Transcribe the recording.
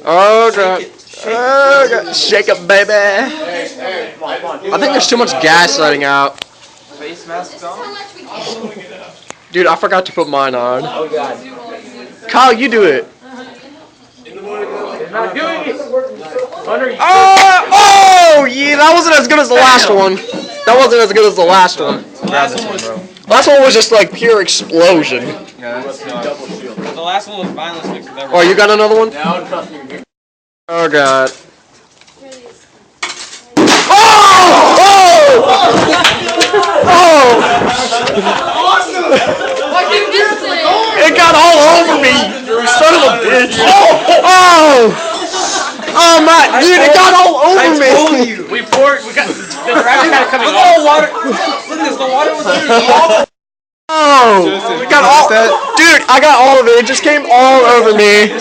Oh god. Oh god. Shake it, baby. I think there's too much gas letting out. Face mask on? Dude, I forgot to put mine on. Oh god. Kyle, you do it. He's not doing it! Oh, yeah, that wasn't as good as the last one. That wasn't as good as the last one. The last one was... Last one was just like pure explosion. Yeah, the last one was violence mixed with everything. Oh, you got another one? No, nothing. Oh god. Oh! Oh! Oh! It got all over me! You son of a bitch! Oh! Oh my, dude, it got all over me! I told you! We got, the rabbit got it coming off. Oh, water! Look at this, the water was here. Oh! It got all, dude, I got all of it. It just came all over me.